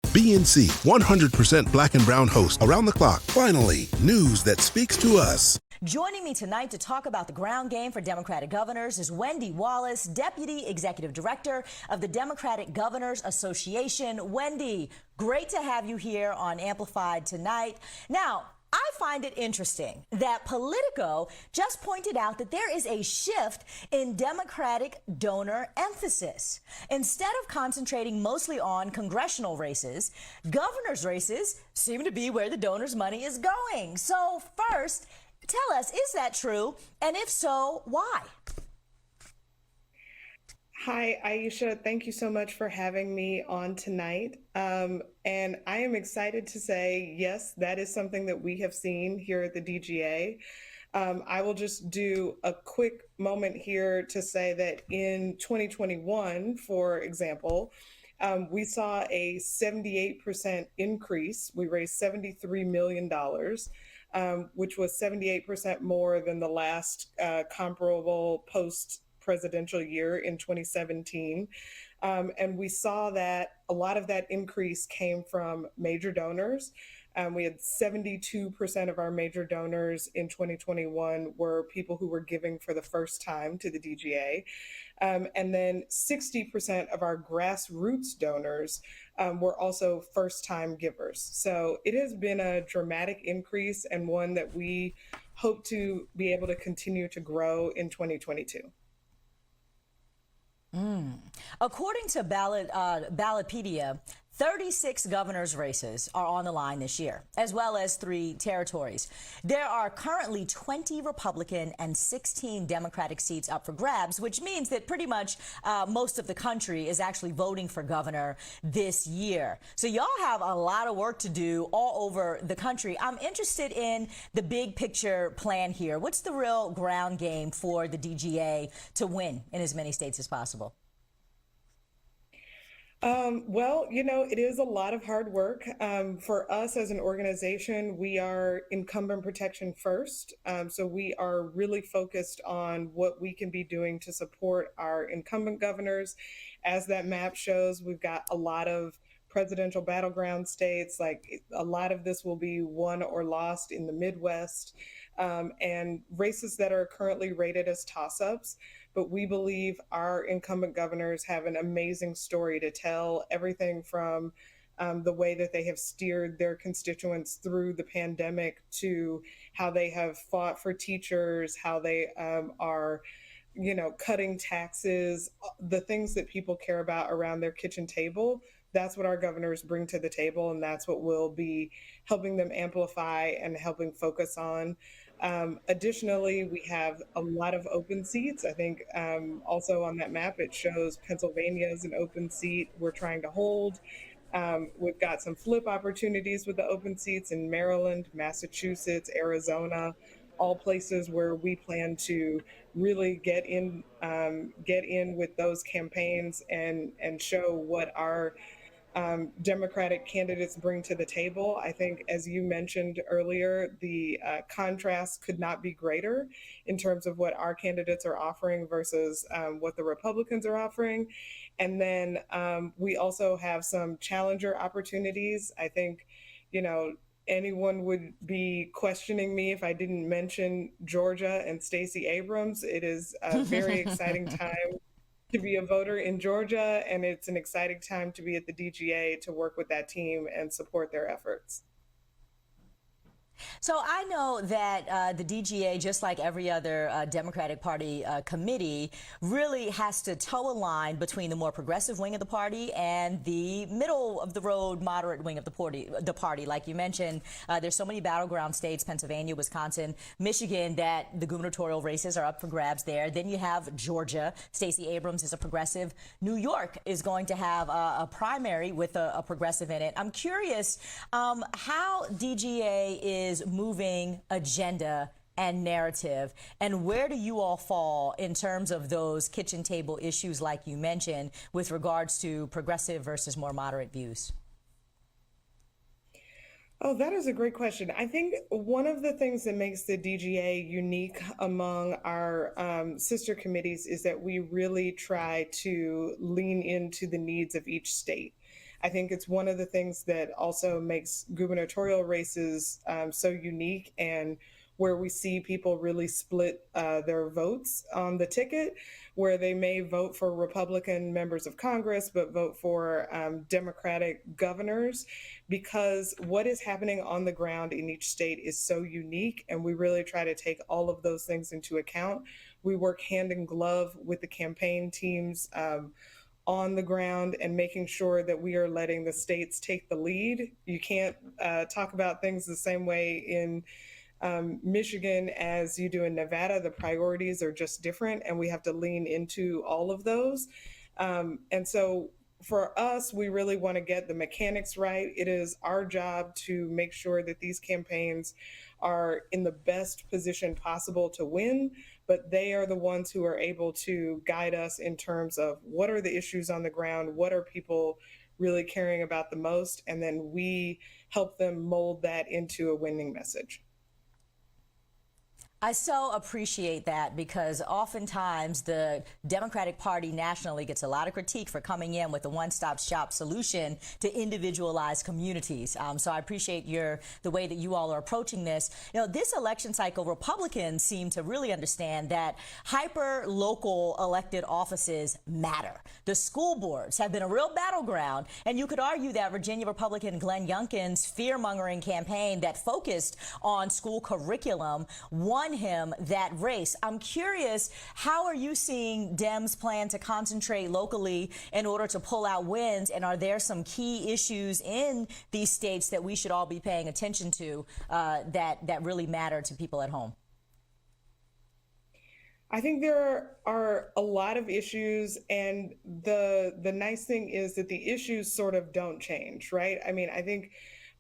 BNC, 100% black and brown host around the clock. Finally, news that speaks to us. Joining me tonight to talk about the ground game for Democratic governors is Wendi Wallace, Deputy Executive Director of the Democratic Governors Association. Wendi, great to have you here on Amplified tonight. Now, I find it interesting that Politico just pointed out that there is a shift in Democratic donor emphasis. Instead of concentrating mostly on congressional races, governors' races seem to be where the donors' money is going. So first, tell us, is that true? And if so, why? Hi, Aisha. Thank you so much for having me on tonight. And I am excited to say, yes, that is something that we have seen here at the DGA. I will just do a quick moment here to say that in 2021, for example, we saw a 78% increase. We raised $73 million, which was 78% more than the last comparable post-presidential year in 2017. And we saw that a lot of that increase came from major donors. We had 72% of our major donors in 2021 were people who were giving for the first time to the DGA. And then 60% of our grassroots donors were also first-time givers. So it has been a dramatic increase and one that we hope to be able to continue to grow in 2022. According to Ballotpedia, 36 governors' races are on the line this year, as well as 3 territories. There are currently 20 Republican and 16 Democratic seats up for grabs, which means that pretty much most of the country is actually voting for governor this year. So y'all have a lot of work to do all over the country. I'm interested in the big picture plan here. What's the real ground game for the DGA to win in as many states as possible? Well, it is a lot of hard work. For us as an organization, we are incumbent protection first. So we are really focused on what we can be doing to support our incumbent governors. As that map shows, we've got a lot of presidential battleground states. Like a lot of this will be won or lost in the Midwest, and races that are currently rated as toss-ups. But we believe our incumbent governors have an amazing story to tell, everything from the way that they have steered their constituents through the pandemic to how they have fought for teachers, how they are, cutting taxes, the things that people care about around their kitchen table. That's what our governors bring to the table, and that's what we'll be helping them amplify and helping focus on. Additionally, we have a lot of open seats. I think also on that map, it shows Pennsylvania is an open seat we're trying to hold. We've got some flip opportunities with the open seats in Maryland, Massachusetts, Arizona, all places where we plan to really get in with those campaigns and show what our Democratic candidates bring to the table. I think, as you mentioned earlier, the contrast could not be greater in terms of what our candidates are offering versus what the Republicans are offering. And then we also have some challenger opportunities. I think, anyone would be questioning me if I didn't mention Georgia and Stacey Abrams. It is a very exciting time to be a voter in Georgia, and it's an exciting time to be at the DGA to work with that team and support their efforts. So I know that the DGA, just like every other Democratic Party committee, really has to toe a line between the more progressive wing of the party and the middle of the road, moderate wing of the party. Like you mentioned, there's so many battleground states, Pennsylvania, Wisconsin, Michigan, that the gubernatorial races are up for grabs there. Then you have Georgia. Stacey Abrams is a progressive. New York is going to have a primary with a progressive in it. I'm curious how DGA is moving agenda and narrative, and where do you all fall in terms of those kitchen table issues like you mentioned with regards to progressive versus more moderate views? Oh, that is a great question. I think one of the things that makes the DGA unique among our sister committees is that we really try to lean into the needs of each state. I think it's one of the things that also makes gubernatorial races so unique, and where we see people really split their votes on the ticket, where they may vote for Republican members of Congress, but vote for Democratic governors, because what is happening on the ground in each state is so unique. And we really try to take all of those things into account. We work hand in glove with the campaign teams on the ground and making sure that we are letting the states take the lead. You can't talk about things the same way in Michigan as you do in Nevada. The priorities are just different, and we have to lean into all of those. And so for us, we really want to get the mechanics right. It is our job to make sure that these campaigns are in the best position possible to win, but they are the ones who are able to guide us in terms of what are the issues on the ground, what are people really caring about the most, and then we help them mold that into a winning message. I so appreciate that, because oftentimes the Democratic Party nationally gets a lot of critique for coming in with a one-stop shop solution to individualized communities. So I appreciate the way that you all are approaching this. You know, this election cycle, Republicans seem to really understand that hyper-local elected offices matter. The school boards have been a real battleground, and you could argue that Virginia Republican Glenn Youngkin's fear-mongering campaign that focused on school curriculum won him that race. I'm curious, how are you seeing Dems plan to concentrate locally in order to pull out wins? And are there some key issues in these states that we should all be paying attention to that really matter to people at home? I think there are a lot of issues, and the nice thing is that the issues sort of don't change, right? I mean, I think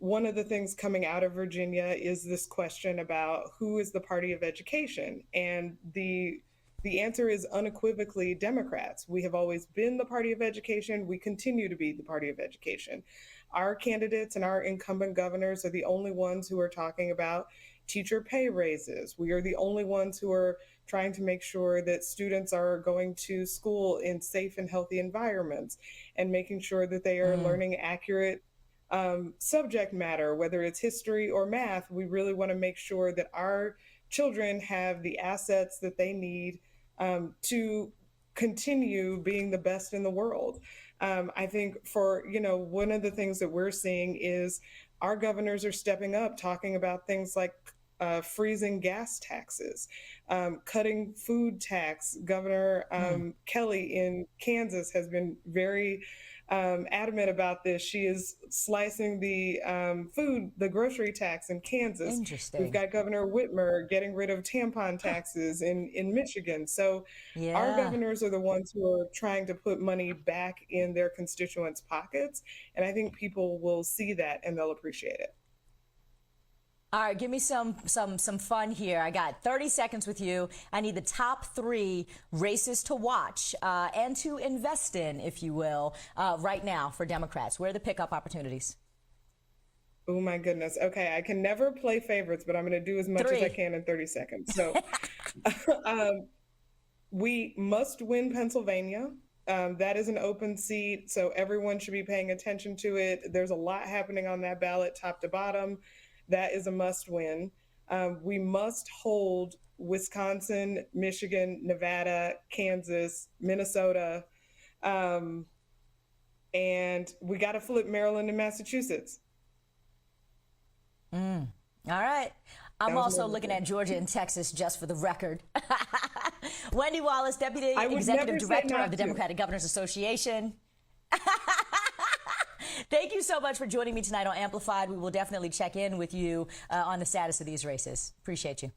one of the things coming out of Virginia is this question about who is the party of education, and the answer is unequivocally Democrats. We have always been the party of education. We continue to be the party of education. Our candidates and our incumbent governors are the only ones who are talking about teacher pay raises. We are the only ones who are trying to make sure that students are going to school in safe and healthy environments, and making sure that they are learning accurate subject matter, whether it's history or math. We really want to make sure that our children have the assets that they need to continue being the best in the world. I think one of the things that we're seeing is our governors are stepping up, talking about things like freezing gas taxes, cutting food tax. Governor Kelly in Kansas has been very adamant about this. She is slicing the grocery tax in Kansas. Interesting. We've got Governor Whitmer getting rid of tampon taxes in Michigan. So our governors are the ones who are trying to put money back in their constituents' pockets. And I think people will see that and they'll appreciate it. All right, give me some fun here. I got 30 seconds with you. I need the top 3 races to watch and to invest in, if you will, right now for Democrats. Where are the pickup opportunities? Oh, my goodness. Okay, I can never play favorites, but I'm going to do as much as I can in 30 seconds. So we must win Pennsylvania. That is an open seat, so everyone should be paying attention to it. There's a lot happening on that ballot, top to bottom. That is a must win. We must hold Wisconsin, Michigan, Nevada, Kansas, Minnesota, and we got to flip Maryland and Massachusetts. All right. I'm also looking at Georgia and Texas, just for the record. Wendi Wallace, Deputy Executive Director of the Democratic Governors Association. Thank you so much for joining me tonight on Amplified. We will definitely check in with you on the status of these races. Appreciate you.